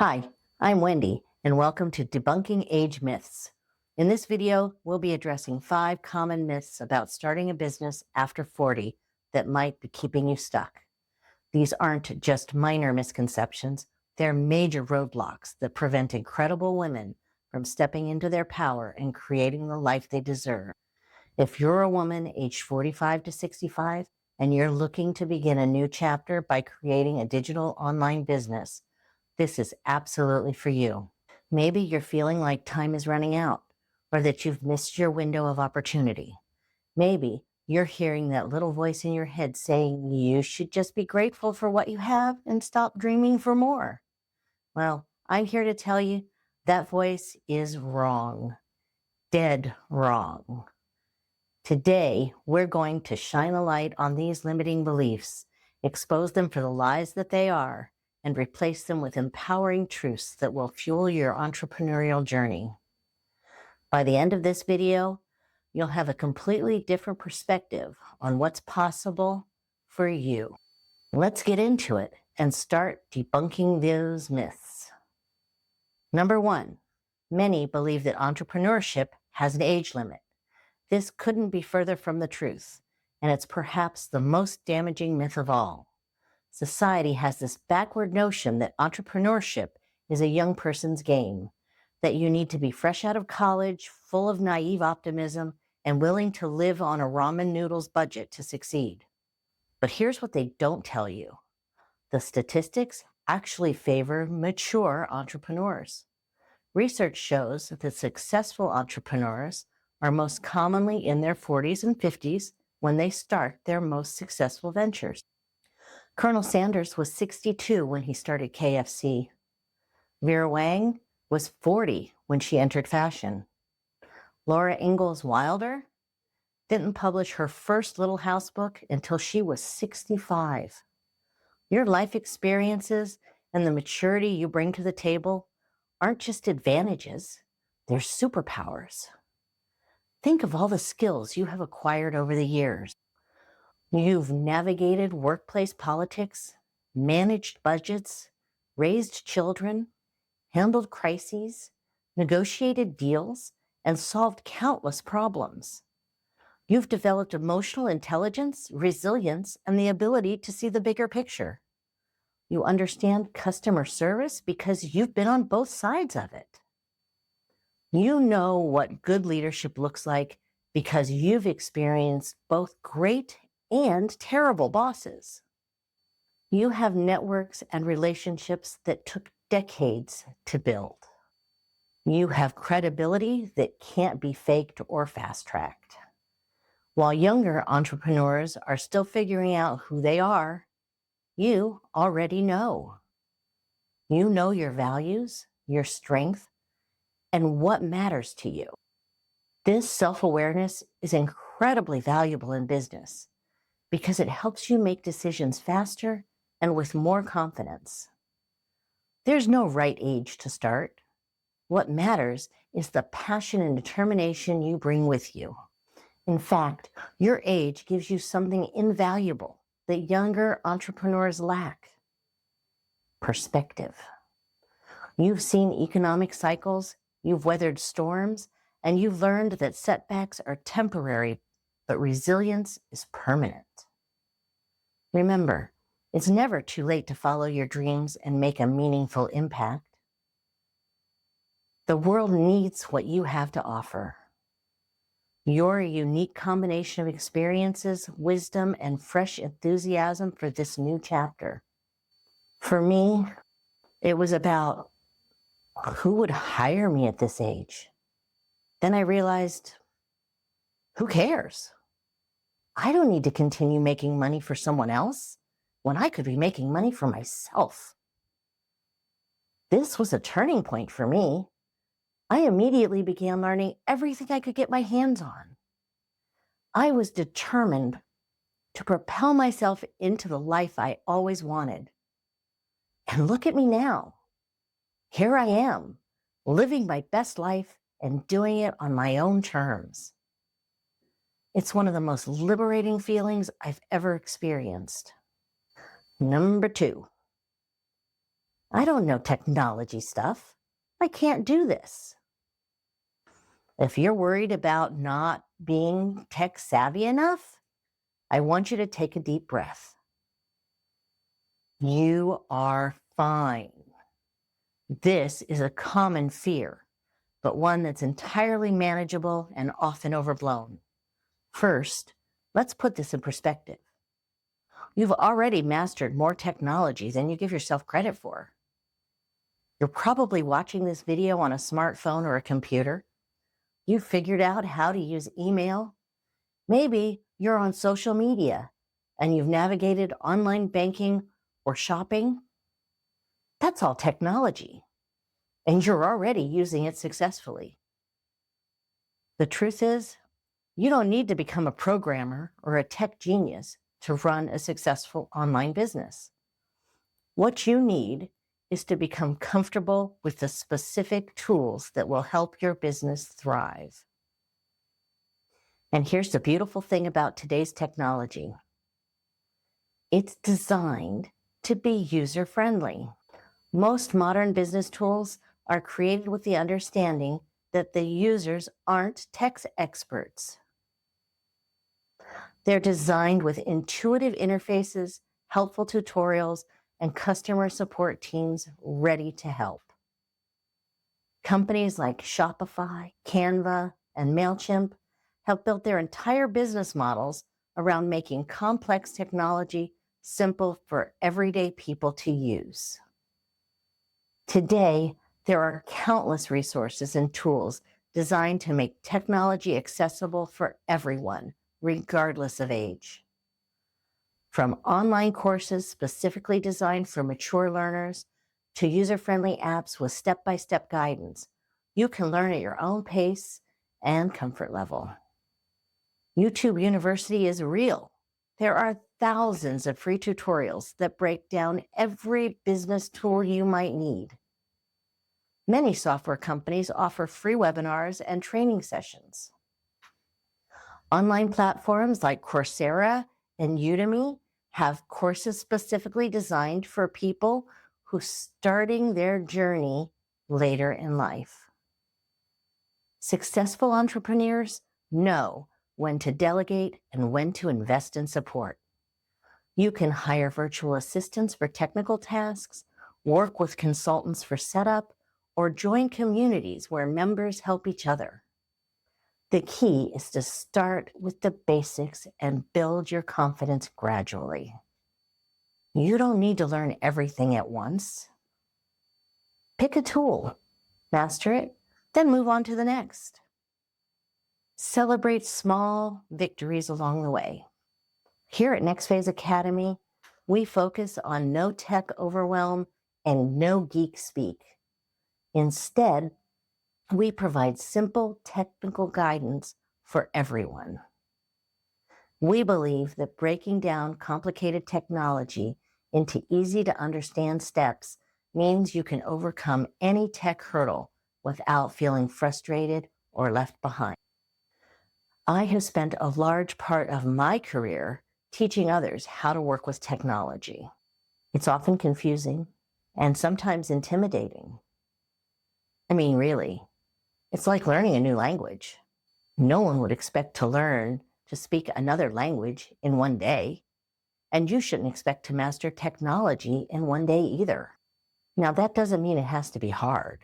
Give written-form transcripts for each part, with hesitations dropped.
Hi, I'm Wendy, and welcome to Debunking Age Myths. In this video, we'll be addressing 5 common myths about starting a business after 40 that might be keeping you stuck. These aren't just minor misconceptions, they're major roadblocks that prevent incredible women from stepping into their power and creating the life they deserve. If you're a woman aged 45 to 65 and you're looking to begin a new chapter by creating a digital online business, this is absolutely for you. Maybe you're feeling like time is running out or that you've missed your window of opportunity. Maybe you're hearing that little voice in your head saying you should just be grateful for what you have and stop dreaming for more. Well, I'm here to tell you that voice is wrong. Dead wrong. Today, we're going to shine a light on these limiting beliefs, expose them for the lies that they are, and replace them with empowering truths that will fuel your entrepreneurial journey. By the end of this video, you'll have a completely different perspective on what's possible for you. Let's get into it and start debunking those myths. Number 1, many believe that entrepreneurship has an age limit. This couldn't be further from the truth, and it's perhaps the most damaging myth of all. Society has this backward notion that entrepreneurship is a young person's game, that you need to be fresh out of college, full of naive optimism, and willing to live on a ramen noodles budget to succeed. But here's what they don't tell you. The statistics actually favor mature entrepreneurs. Research shows that successful entrepreneurs are most commonly in their 40s and 50s when they start their most successful ventures. Colonel Sanders was 62 when he started KFC. Vera Wang was 40 when she entered fashion. Laura Ingalls Wilder didn't publish her first Little House book until she was 65. Your life experiences and the maturity you bring to the table aren't just advantages, they're superpowers. Think of all the skills you have acquired over the years. You've navigated workplace politics, managed budgets, raised children, handled crises, negotiated deals, and solved countless problems. You've developed emotional intelligence, resilience, and the ability to see the bigger picture. You understand customer service because you've been on both sides of it. You know what good leadership looks like because you've experienced both great and terrible bosses. You have networks and relationships that took decades to build. You have credibility that can't be faked or fast-tracked. While younger entrepreneurs are still figuring out who they are, you already know. You know your values, your strength, and what matters to you. This self-awareness is incredibly valuable in business because it helps you make decisions faster and with more confidence. There's no right age to start. What matters is the passion and determination you bring with you. In fact, your age gives you something invaluable that younger entrepreneurs lack: perspective. You've seen economic cycles, you've weathered storms, and you've learned that setbacks are temporary, but resilience is permanent. Remember, it's never too late to follow your dreams and make a meaningful impact. The world needs what you have to offer. Your unique combination of experiences, wisdom, and fresh enthusiasm for this new chapter. For me, it was about who would hire me at this age. Then I realized, who cares? I don't need to continue making money for someone else when I could be making money for myself. This was a turning point for me. I immediately began learning everything I could get my hands on. I was determined to propel myself into the life I always wanted. And look at me now. Here I am, living my best life and doing it on my own terms. It's one of the most liberating feelings I've ever experienced. Number 2, I don't know technology stuff. I can't do this. If you're worried about not being tech savvy enough, I want you to take a deep breath. You are fine. This is a common fear, but one that's entirely manageable and often overblown. First, let's put this in perspective. You've already mastered more technology than you give yourself credit for. You're probably watching this video on a smartphone or a computer. You've figured out how to use email. Maybe you're on social media and you've navigated online banking or shopping. That's all technology, and you're already using it successfully. The truth is, you don't need to become a programmer or a tech genius to run a successful online business. What you need is to become comfortable with the specific tools that will help your business thrive. And here's the beautiful thing about today's technology. It's designed to be user-friendly. Most modern business tools are created with the understanding that the users aren't tech experts. They're designed with intuitive interfaces, helpful tutorials, and customer support teams ready to help. Companies like Shopify, Canva, and MailChimp have built their entire business models around making complex technology simple for everyday people to use. Today, there are countless resources and tools designed to make technology accessible for everyone, regardless of age. From online courses specifically designed for mature learners to user-friendly apps with step-by-step guidance, you can learn at your own pace and comfort level. YouTube University is real. There are thousands of free tutorials that break down every business tool you might need. Many software companies offer free webinars and training sessions. Online platforms like Coursera and Udemy have courses specifically designed for people who are starting their journey later in life. Successful entrepreneurs know when to delegate and when to invest in support. You can hire virtual assistants for technical tasks, work with consultants for setup, or join communities where members help each other. The key is to start with the basics and build your confidence gradually. You don't need to learn everything at once. Pick a tool, master it, then move on to the next. Celebrate small victories along the way. Here at NextPhaZe Academy, we focus on no tech overwhelm and no geek speak. Instead, we provide simple technical guidance for everyone. We believe that breaking down complicated technology into easy to understand steps means you can overcome any tech hurdle without feeling frustrated or left behind. I have spent a large part of my career teaching others how to work with technology. It's often confusing and sometimes intimidating. I mean, really, it's like learning a new language. No one would expect to learn to speak another language in one day, and you shouldn't expect to master technology in one day either. Now, that doesn't mean it has to be hard.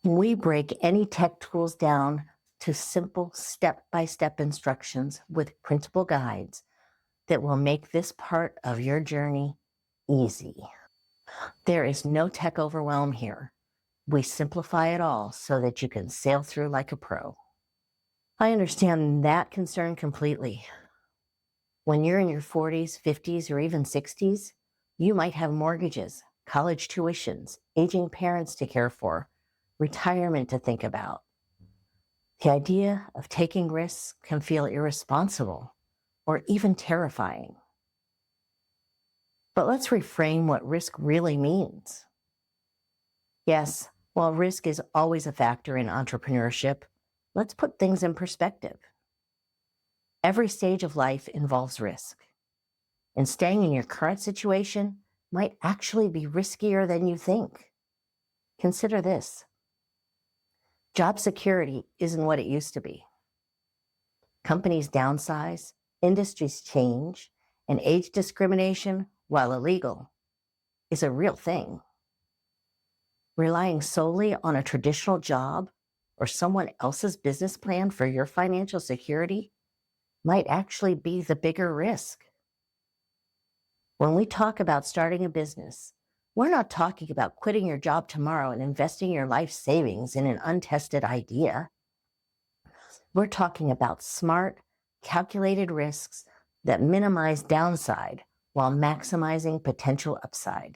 We break any tech tools down to simple step-by-step instructions with printable guides that will make this part of your journey easy. There is no tech overwhelm here. We simplify it all so that you can sail through like a pro. I understand that concern completely. When you're in your 40s, 50s, or even 60s, you might have mortgages, college tuitions, aging parents to care for, retirement to think about. The idea of taking risks can feel irresponsible or even terrifying. But let's reframe what risk really means. Yes, while risk is always a factor in entrepreneurship, let's put things in perspective. Every stage of life involves risk, and staying in your current situation might actually be riskier than you think. Consider this. Job security isn't what it used to be. Companies downsize, industries change, and age discrimination, while illegal, is a real thing. Relying solely on a traditional job or someone else's business plan for your financial security might actually be the bigger risk. When we talk about starting a business, we're not talking about quitting your job tomorrow and investing your life savings in an untested idea. We're talking about smart, calculated risks that minimize downside while maximizing potential upside.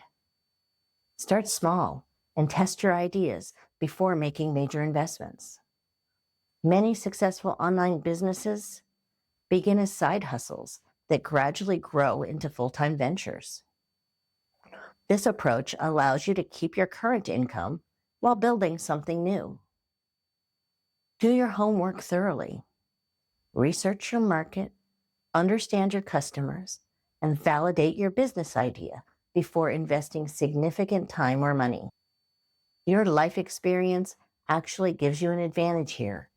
Start small and test your ideas before making major investments. Many successful online businesses begin as side hustles that gradually grow into full-time ventures. This approach allows you to keep your current income while building something new. Do your homework thoroughly. Research your market, understand your customers, and validate your business idea before investing significant time or money. Your life experience actually gives you an advantage here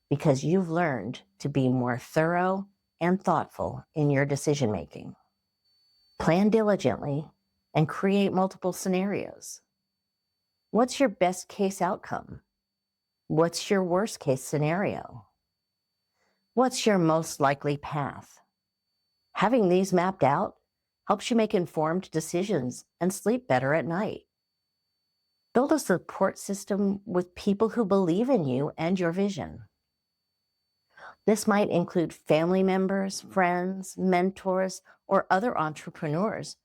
because you've learned to be more thorough and thoughtful in your decision-making. Plan diligently and create multiple scenarios. What's your best case outcome? What's your worst case scenario? What's your most likely path? Having these mapped out helps you make informed decisions and sleep better at night. Build a support system with people who believe in you and your vision. This might include family members, friends, mentors, or other entrepreneurs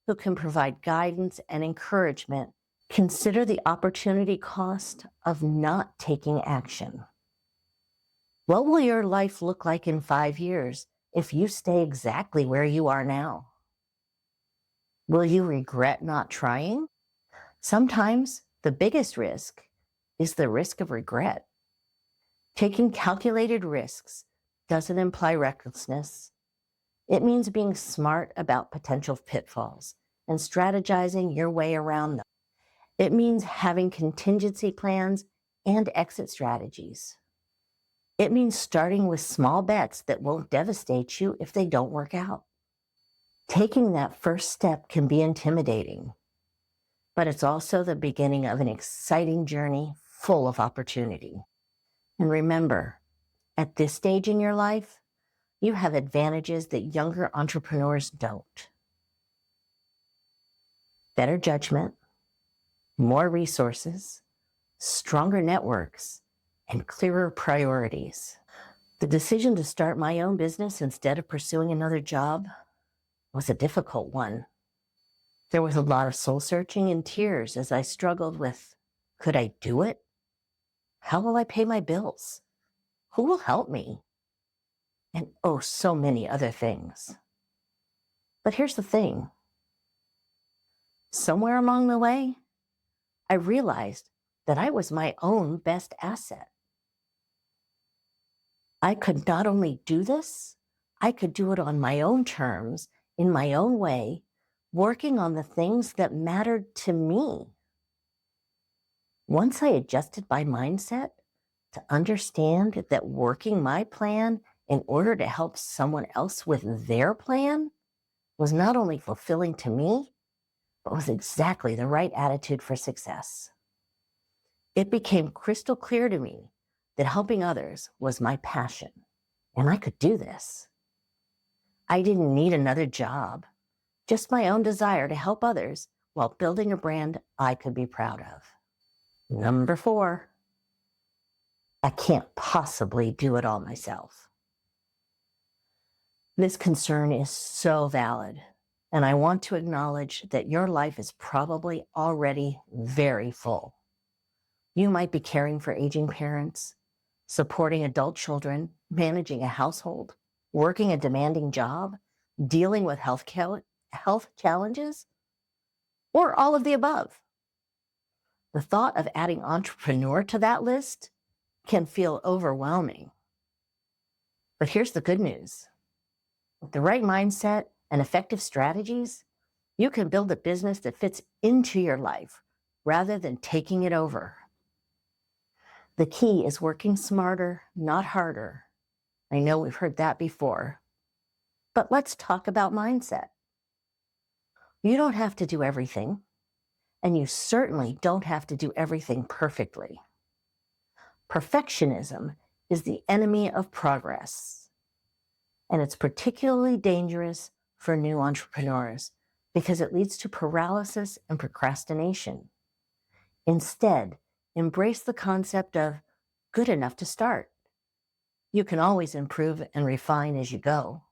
who can provide guidance and encouragement. Consider the opportunity cost of not taking action. What will your life look like in 5 years if you stay exactly where you are now? Will you regret not trying? Sometimes the biggest risk is the risk of regret. Taking calculated risks doesn't imply recklessness. It means being smart about potential pitfalls and strategizing your way around them. It means having contingency plans and exit strategies. It means starting with small bets that won't devastate you if they don't work out. Taking that first step can be intimidating, but it's also the beginning of an exciting journey full of opportunity. And remember, at this stage in your life, you have advantages that younger entrepreneurs don't. Better judgment, more resources, stronger networks, and clearer priorities. The decision to start my own business instead of pursuing another job was a difficult one. There was a lot of soul searching and tears as I struggled with, could I do it? How will I pay my bills? Who will help me? And oh, so many other things. But here's the thing. Somewhere along the way, I realized that I was my own best asset. I could not only do this, I could do it on my own terms, in my own way, working on the things that mattered to me. Once I adjusted my mindset to understand that working my plan in order to help someone else with their plan was not only fulfilling to me, but was exactly the right attitude for success. It became crystal clear to me that helping others was my passion, and I could do this. I didn't need another job, just my own desire to help others while building a brand I could be proud of. Number 4, I can't possibly do it all myself. This concern is so valid, and I want to acknowledge that your life is probably already very full. You might be caring for aging parents, supporting adult children, managing a household, working a demanding job, dealing with health challenges, or all of the above. The thought of adding entrepreneur to that list can feel overwhelming. But here's the good news. With the right mindset and effective strategies, You can build a business that fits into your life rather than taking it over. The key is working smarter, not harder. I know we've heard that before, but let's talk about mindset. You don't have to do everything, and you certainly don't have to do everything perfectly. Perfectionism is the enemy of progress, and it's particularly dangerous for new entrepreneurs because it leads to paralysis and procrastination. Instead, embrace the concept of good enough to start. You can always improve and refine as you go,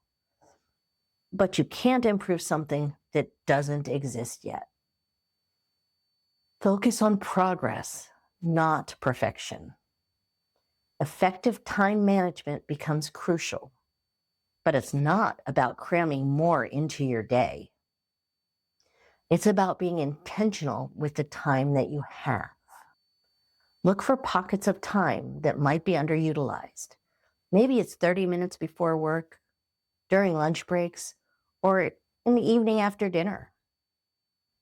but you can't improve something that doesn't exist yet. Focus on progress, not perfection. Effective time management becomes crucial, but it's not about cramming more into your day. It's about being intentional with the time that you have. Look for pockets of time that might be underutilized. Maybe it's 30 minutes before work, during lunch breaks, or in the evening after dinner.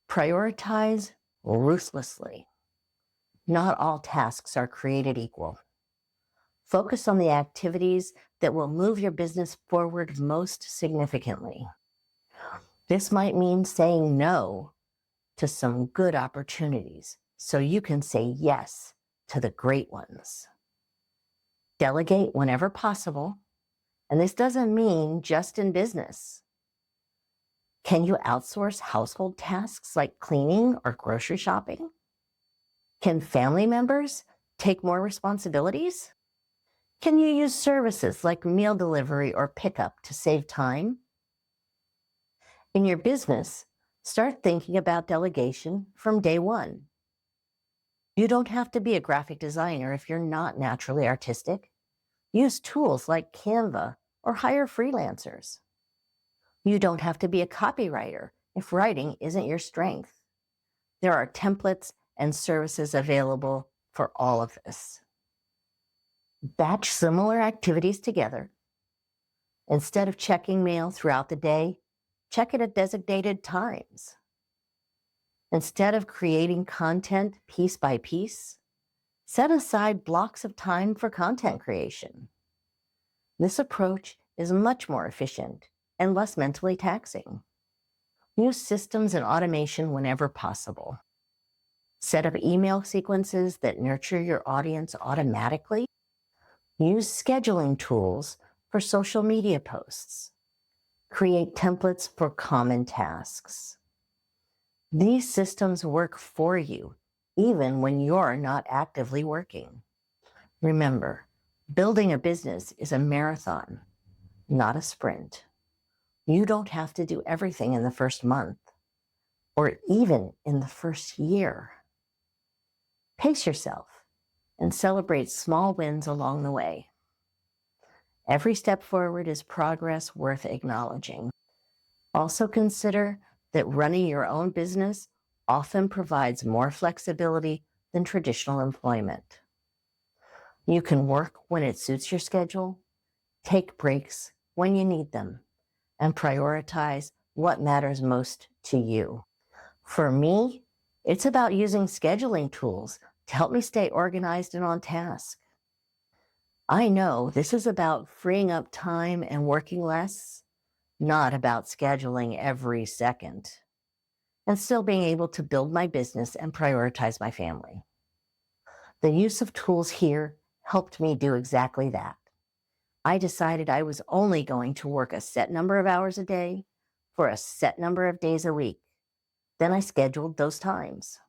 Prioritize ruthlessly. Not all tasks are created equal. Focus on the activities that will move your business forward most significantly. This might mean saying no to some good opportunities so you can say yes to the great ones. Delegate whenever possible, and this doesn't mean just in business. Can you outsource household tasks like cleaning or grocery shopping? Can family members take more responsibilities? Can you use services like meal delivery or pickup to save time? In your business, start thinking about delegation from day one. You don't have to be a graphic designer if you're not naturally artistic. Use tools like Canva or hire freelancers. You don't have to be a copywriter if writing isn't your strength. There are templates and services available for all of this. Batch similar activities together. Instead of checking mail throughout the day, check it at designated times. Instead of creating content piece by piece, set aside blocks of time for content creation. This approach is much more efficient and less mentally taxing. Use systems and automation whenever possible. Set up email sequences that nurture your audience automatically. Use scheduling tools for social media posts. Create templates for common tasks. These systems work for you, even when you're not actively working. Remember, building a business is a marathon, not a sprint. You don't have to do everything in the first month, or even in the first year. Pace yourself and celebrate small wins along the way. Every step forward is progress worth acknowledging. Also consider that running your own business often provides more flexibility than traditional employment. You can work when it suits your schedule, take breaks when you need them, and prioritize what matters most to you. For me, it's about using scheduling tools to help me stay organized and on task. I know this is about freeing up time and working less, not about scheduling every second, and still being able to build my business and prioritize my family. The use of tools here helped me do exactly that. I decided I was only going to work a set number of hours a day for a set number of days a week. Then I scheduled those times.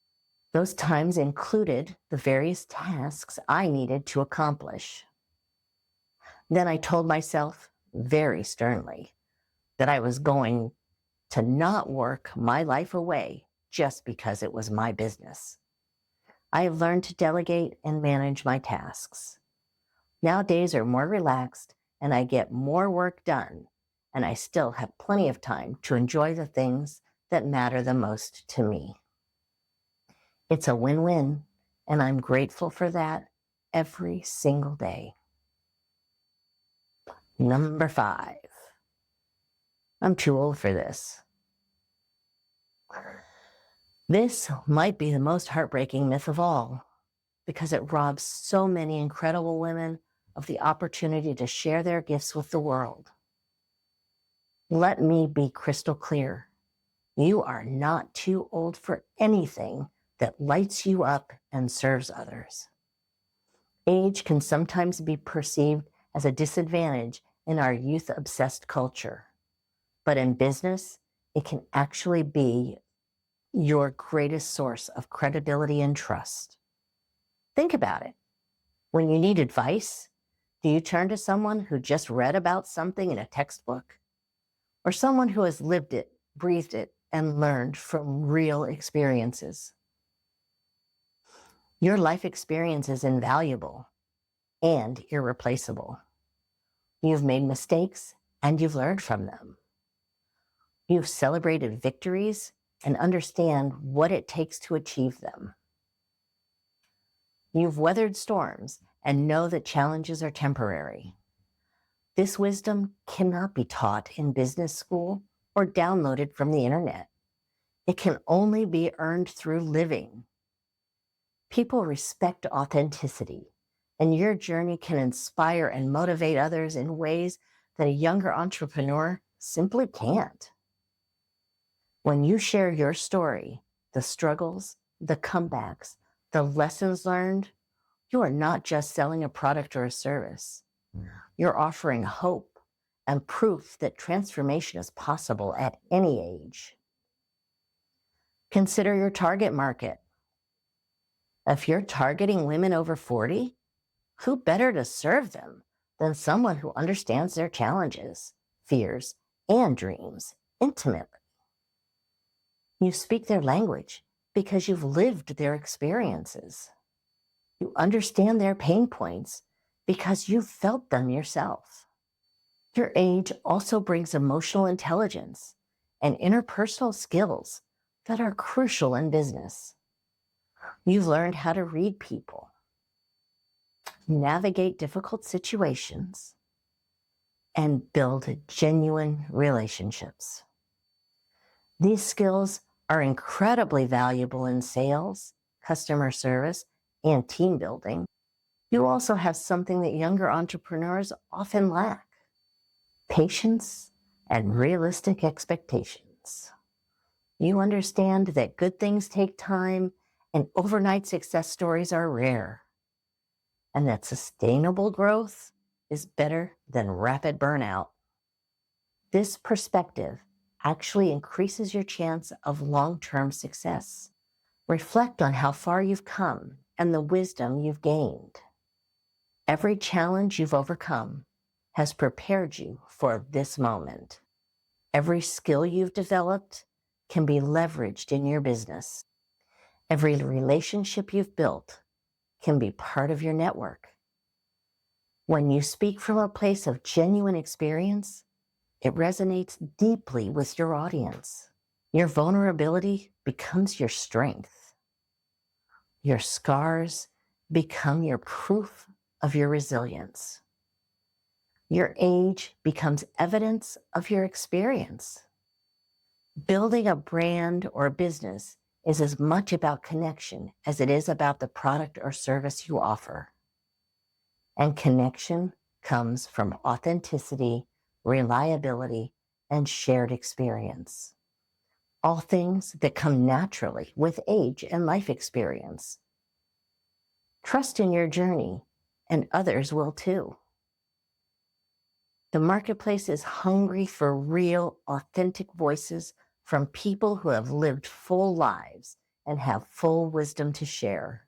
Those times included the various tasks I needed to accomplish. Then I told myself, very sternly, that I was going to not work my life away just because it was my business. I have learned to delegate and manage my tasks. Now days are more relaxed and I get more work done, and I still have plenty of time to enjoy the things that matter the most to me. It's a win-win, and I'm grateful for that every single day. Number 5. I'm too old for this. This might be the most heartbreaking myth of all because it robs so many incredible women of the opportunity to share their gifts with the world. Let me be crystal clear. You are not too old for anything that lights you up and serves others. Age can sometimes be perceived as a disadvantage in our youth-obsessed culture. But in business, it can actually be your greatest source of credibility and trust. Think about it. When you need advice, do you turn to someone who just read about something in a textbook? Or someone who has lived it, breathed it, and learned from real experiences? Your life experience is invaluable and irreplaceable. You've made mistakes and you've learned from them. You've celebrated victories and understand what it takes to achieve them. You've weathered storms and know that challenges are temporary. This wisdom cannot be taught in business school or downloaded from the internet. It can only be earned through living. People respect authenticity, and your journey can inspire and motivate others in ways that a younger entrepreneur simply can't. When you share your story, the struggles, the comebacks, the lessons learned, you are not just selling a product or a service. You're offering hope and proof that transformation is possible at any age. Consider your target market. If you're targeting women over 40, who better to serve them than someone who understands their challenges, fears, and dreams intimately? You speak their language because you've lived their experiences. You understand their pain points because you've felt them yourself. Your age also brings emotional intelligence and interpersonal skills that are crucial in business. You've learned how to read people, navigate difficult situations, and build genuine relationships. These skills are incredibly valuable in sales, customer service, and team building. You also have something that younger entrepreneurs often lack: patience and realistic expectations. You understand that good things take time and overnight success stories are rare, and that sustainable growth is better than rapid burnout. This perspective actually increases your chance of long-term success. Reflect on how far you've come and the wisdom you've gained. Every challenge you've overcome has prepared you for this moment. Every skill you've developed can be leveraged in your business. Every relationship you've built can be part of your network. When you speak from a place of genuine experience, it resonates deeply with your audience. Your vulnerability becomes your strength. Your scars become your proof of your resilience. Your age becomes evidence of your experience. Building a brand or a business is as much about connection as it is about the product or service you offer. And connection comes from authenticity, reliability, and shared experience. All things that come naturally with age and life experience. Trust in your journey, and others will too. The marketplace is hungry for real, authentic voices from people who have lived full lives and have full wisdom to share.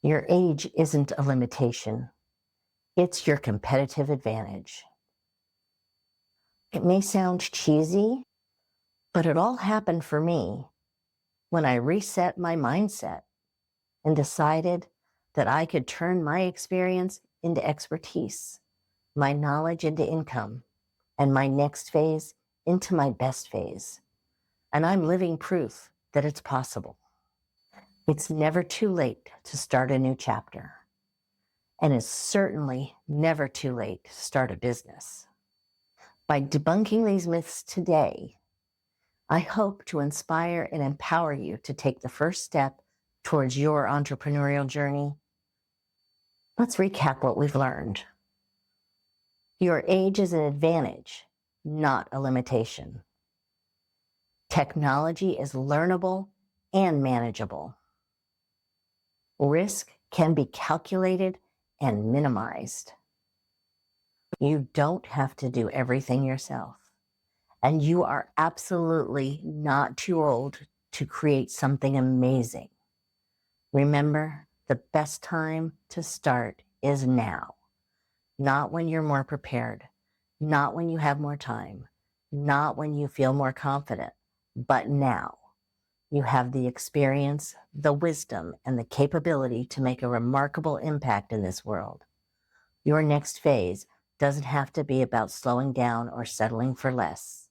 Your age isn't a limitation. It's your competitive advantage. It may sound cheesy, but it all happened for me when I reset my mindset and decided that I could turn my experience into expertise, my knowledge into income, and my next phase into my best phase. And I'm living proof that it's possible. It's never too late to start a new chapter. And it's certainly never too late to start a business. By debunking these myths today, I hope to inspire and empower you to take the first step towards your entrepreneurial journey. Let's recap what we've learned. Your age is an advantage, not a limitation. Technology is learnable and manageable. Risk can be calculated and minimized. You don't have to do everything yourself. And you are absolutely not too old to create something amazing. Remember, the best time to start is now, not when you're more prepared, not when you have more time, not when you feel more confident, but now. You have the experience, the wisdom, and the capability to make a remarkable impact in this world. Your next phase doesn't have to be about slowing down or settling for less.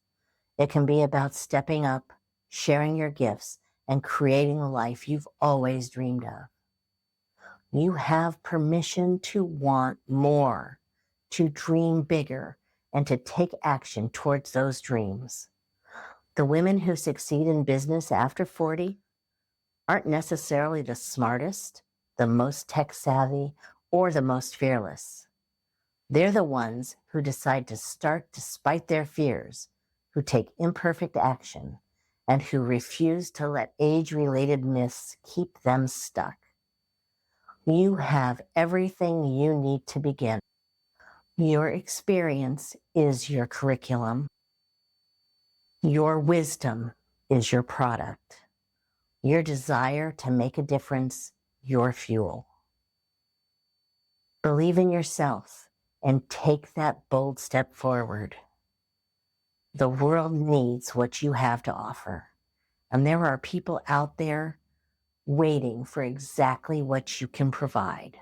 It can be about stepping up, sharing your gifts, and creating the life you've always dreamed of. You have permission to want more, to dream bigger, and to take action towards those dreams. The women who succeed in business after 40 aren't necessarily the smartest, the most tech savvy, or the most fearless. They're the ones who decide to start despite their fears, who take imperfect action, and who refuse to let age-related myths keep them stuck. You have everything you need to begin. Your experience is your curriculum. Your wisdom is your product. Your desire to make a difference, your fuel. Believe in yourself and take that bold step forward. The world needs what you have to offer, and there are people out there waiting for exactly what you can provide.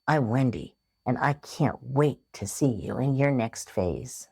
I'm Wendy, and I can't wait to see you in your next phase.